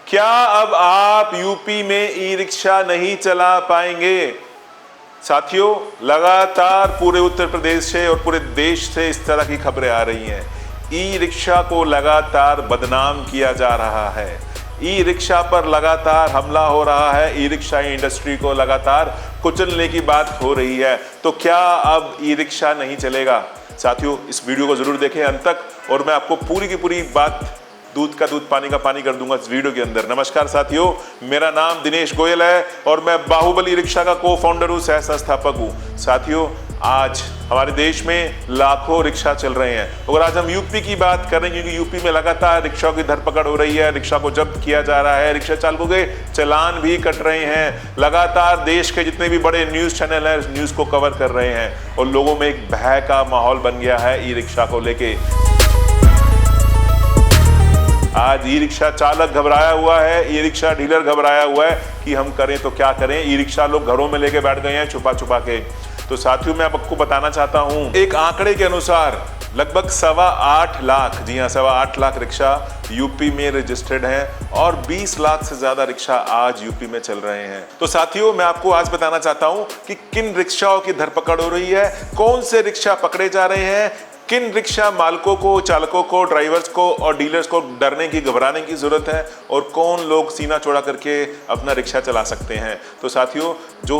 क्या अब आप यूपी में ई रिक्शा नहीं चला पाएंगे? साथियों, लगातार पूरे उत्तर प्रदेश से और पूरे देश से इस तरह की खबरें आ रही हैं। ई रिक्शा को लगातार बदनाम किया जा रहा है, ई रिक्शा पर लगातार हमला हो रहा है, ई रिक्शा इंडस्ट्री को लगातार कुचलने की बात हो रही है। तो क्या अब ई रिक्शा नहीं चलेगा? साथियों, इस वीडियो को जरूर देखें अंत तक और मैं आपको पूरी की पूरी बात दूध का दूध पानी का पानी कर दूंगा इस वीडियो के अंदर। नमस्कार साथियों, मेरा नाम दिनेश गोयल है और मैं बाहुबली रिक्शा का को फाउंडर हूँ, सह संस्थापक हूँ। साथियों, आज हमारे देश में लाखों रिक्शा चल रहे हैं और आज हम यूपी की बात कर रहे हैं क्योंकि यूपी में लगातार रिक्शा की धरपकड़ हो रही है, रिक्शा को जब्त किया जा रहा है, रिक्शा चालकों के चालान भी कट रहे हैं। लगातार देश के जितने भी बड़े न्यूज चैनल हैं न्यूज को कवर कर रहे हैं और लोगों में एक भय का माहौल बन गया है ई रिक्शा को लेके। आज ई रिक्शा चालक घबराया हुआ है, ई रिक्शा डीलर घबराया हुआ है कि हम करें तो क्या करें। ई रिक्शा लोग घरों में लेके बैठ गए हैं छुपा छुपा के। तो साथियों, मैं आपको बताना चाहता हूं, एक आंकड़े के अनुसार लगभग 8.25 लाख, जी हाँ 8.25 लाख रिक्शा यूपी में रजिस्टर्ड हैं और 20 लाख से ज्यादा रिक्शा आज यूपी में चल रहे हैं। तो साथियों, मैं आपको आज बताना चाहता हूं कि किन रिक्शाओं की धरपकड़ हो रही है, कौन से रिक्शा पकड़े जा रहे हैं, किन रिक्शा मालकों को, चालकों को, ड्राइवर्स को और डीलर्स को डरने की, घबराने की जरूरत है और कौन लोग सीना चौड़ा करके अपना रिक्शा चला सकते हैं। तो साथियों, जो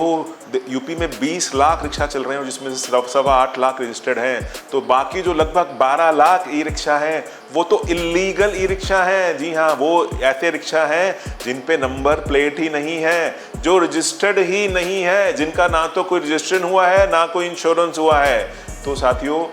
यूपी में 20 लाख रिक्शा चल रहे हैं जिसमें से 8.25 लाख रजिस्टर्ड हैं, तो बाकी जो लगभग 12 लाख ई रिक्शा हैं वो तो इलीगल ई रिक्शा हैं। जी हाँ, वो ऐसे रिक्शा हैं जिन पे नंबर प्लेट ही नहीं है, जो रजिस्टर्ड ही नहीं है, जिनका ना तो कोई रजिस्ट्रेशन हुआ है ना कोई इंश्योरेंस हुआ है। तो साथियों,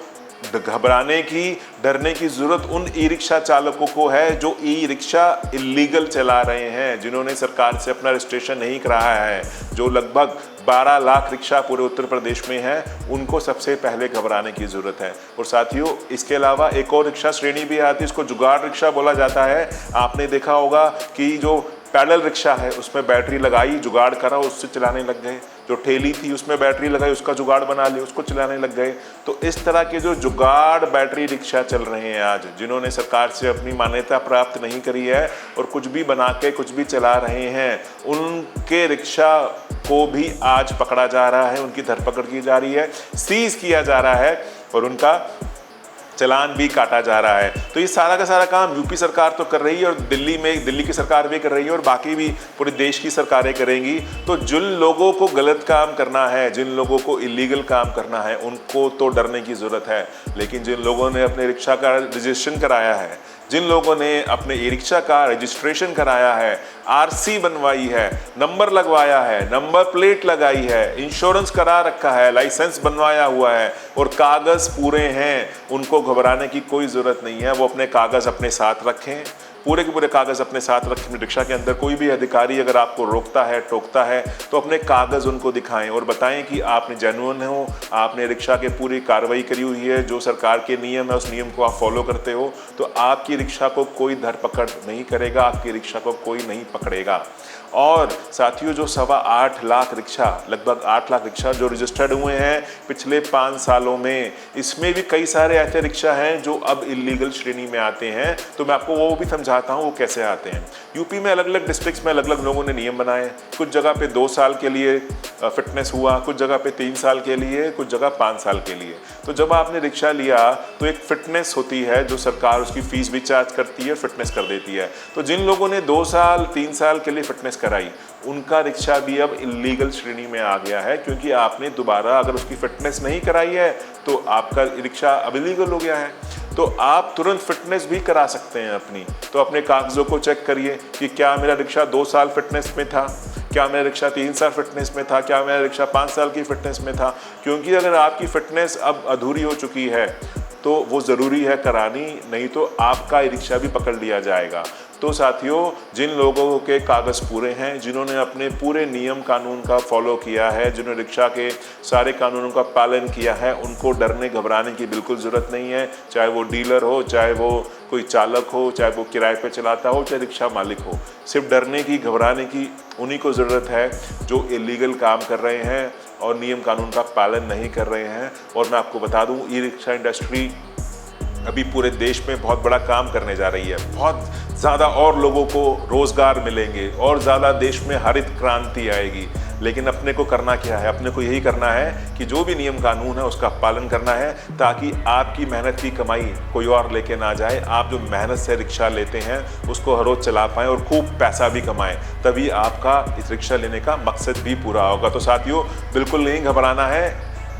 घबराने की, डरने की जरूरत उन ई रिक्शा चालकों को है जो ई रिक्शा इलीगल चला रहे हैं, जिन्होंने सरकार से अपना रजिस्ट्रेशन नहीं कराया है। जो लगभग 12 लाख रिक्शा पूरे उत्तर प्रदेश में है, उनको सबसे पहले घबराने की जरूरत है। और साथियों, इसके अलावा एक और रिक्शा श्रेणी भी आती है, इसको जुगाड़ रिक्शा बोला जाता है। आपने देखा होगा कि जो पैडल रिक्शा है उसमें बैटरी लगाई, जुगाड़ करा, उससे चलाने लग गए। जो ठेली थी उसमें बैटरी लगाई, उसका जुगाड़ बना लिया, उसको चलाने लग गए। तो इस तरह के जो जुगाड़ बैटरी रिक्शा चल रहे हैं आज, जिन्होंने सरकार से अपनी मान्यता प्राप्त नहीं करी है और कुछ भी बना के कुछ भी चला रहे हैं, उनके रिक्शा को भी आज पकड़ा जा रहा है, उनकी धरपकड़ की जा रही है, सीज किया जा रहा है और उनका चलान भी काटा जा रहा है। तो ये सारा का सारा काम यूपी सरकार तो कर रही है और दिल्ली की सरकार भी कर रही है और बाकी भी पूरे देश की सरकारें करेंगी। तो जिन लोगों को गलत काम करना है, जिन लोगों को इलीगल काम करना है, उनको तो डरने की जरूरत है। लेकिन जिन लोगों ने अपने रिक्शा का रजिस्ट्रेशन कराया है, जिन लोगों ने अपने ई रिक्शा का रजिस्ट्रेशन कराया है, आरसी बनवाई है, नंबर लगवाया है, नंबर प्लेट लगाई है, इंश्योरेंस करा रखा है, लाइसेंस बनवाया हुआ है और कागज पूरे हैं, उनको घबराने की कोई जरूरत नहीं है। वो अपने कागज अपने साथ रखें, पूरे के पूरे कागज अपने साथ रखें। रिक्शा के अंदर कोई भी अधिकारी अगर आपको रोकता है, टोकता है, तो अपने कागज उनको दिखाएं और बताएं कि आपने जेन्युइन हो, आपने रिक्शा के पूरी कार्रवाई करी हुई है, जो सरकार के नियम है उस नियम को आप फॉलो करते हो, तो आपकी रिक्शा को कोई धरपकड़ नहीं करेगा, आपकी रिक्शा को कोई नहीं पकड़ेगा। और साथियों, जो 8.25 लाख रिक्शा, लगभग 8 लाख रिक्शा जो रजिस्टर्ड हुए हैं पिछले 5 सालों में, इसमें भी कई सारे ऐसे रिक्शा हैं जो अब इलीगल श्रेणी में आते हैं। तो मैं आपको वो भी समझाता हूँ वो कैसे आते हैं। यूपी में अलग अलग डिस्ट्रिक्ट्स में अलग अलग लोगों ने नियम बनाए। कुछ जगह पे 2 साल के लिए फिटनेस हुआ, कुछ जगह पे 3 साल के लिए, कुछ जगह 5 साल के लिए। तो जब आपने रिक्शा लिया तो एक फिटनेस होती है जो सरकार उसकी फीस भी चार्ज करती है, फिटनेस कर देती है। तो जिन लोगों ने 2 साल 3 साल के लिए फिटनेस कराई, उनका रिक्शा भी अब इलीगल श्रेणी में आ गया है, क्योंकि आपने दोबारा अगर उसकी फिटनेस नहीं कराई है तो आपका रिक्शा अब इलीगल हो गया है। तो आप तुरंत फिटनेस भी करा सकते हैं अपनी। तो अपने कागजों को चेक करिए कि क्या मेरा रिक्शा 2 साल फिटनेस में था, क्या मेरा रिक्शा 3 साल फिटनेस में था, क्या मेरा रिक्शा 5 साल की फिटनेस में था। क्योंकि अगर आपकी फिटनेस अब अधूरी हो चुकी है तो वो ज़रूरी है करानी, नहीं तो आपका ई रिक्शा भी पकड़ लिया जाएगा। तो साथियों, जिन लोगों के कागज़ पूरे हैं, जिन्होंने अपने पूरे नियम कानून का फॉलो किया है, जिन्होंने रिक्शा के सारे कानूनों का पालन किया है, उनको डरने घबराने की बिल्कुल ज़रूरत नहीं है। चाहे वो डीलर हो, चाहे वो कोई चालक हो, चाहे वो किराए पे चलाता हो, चाहे रिक्शा मालिक हो, सिर्फ डरने की, घबराने की उन्हीं को ज़रूरत है जो इलीगल काम कर रहे हैं और नियम कानून का पालन नहीं कर रहे हैं। और मैं आपको बता दूँ, ई रिक्शा इंडस्ट्री अभी पूरे देश में बहुत बड़ा काम करने जा रही है। बहुत ज़्यादा और लोगों को रोज़गार मिलेंगे और ज़्यादा देश में हरित क्रांति आएगी। लेकिन अपने को करना क्या है? अपने को यही करना है कि जो भी नियम कानून है उसका पालन करना है, ताकि आपकी मेहनत की कमाई कोई और लेके ना जाए। आप जो मेहनत से रिक्शा लेते हैं उसको हर रोज़ चला पाएँ और खूब पैसा भी कमाएं, तभी आपका इस रिक्शा लेने का मकसद भी पूरा होगा। तो साथियों, बिल्कुल नहीं घबराना है,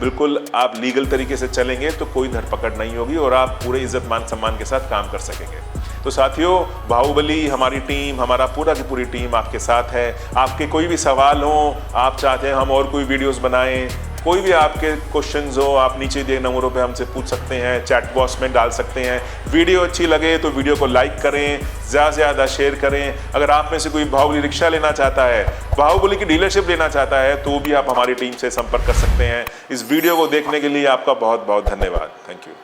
बिल्कुल आप लीगल तरीके से चलेंगे तो कोई धरपकड़ नहीं होगी और आप पूरे इज्जत मान सम्मान के साथ काम कर सकेंगे। तो साथियों, बाहुबली हमारी टीम, हमारा पूरा की पूरी टीम आपके साथ है। आपके कोई भी सवाल हो, आप चाहते हैं हम और कोई वीडियोस बनाएं, कोई भी आपके क्वेश्चंस हो, आप नीचे दिए नंबरों पे हमसे पूछ सकते हैं, चैट बॉक्स में डाल सकते हैं। वीडियो अच्छी लगे तो वीडियो को लाइक करें, ज़्यादा से ज़्यादा शेयर करें। अगर आप में से कोई बाहुबली रिक्शा लेना चाहता है, बाहुबली की डीलरशिप लेना चाहता है, तो भी आप हमारी टीम से संपर्क कर सकते हैं। इस वीडियो को देखने के लिए आपका बहुत बहुत धन्यवाद। Thank you.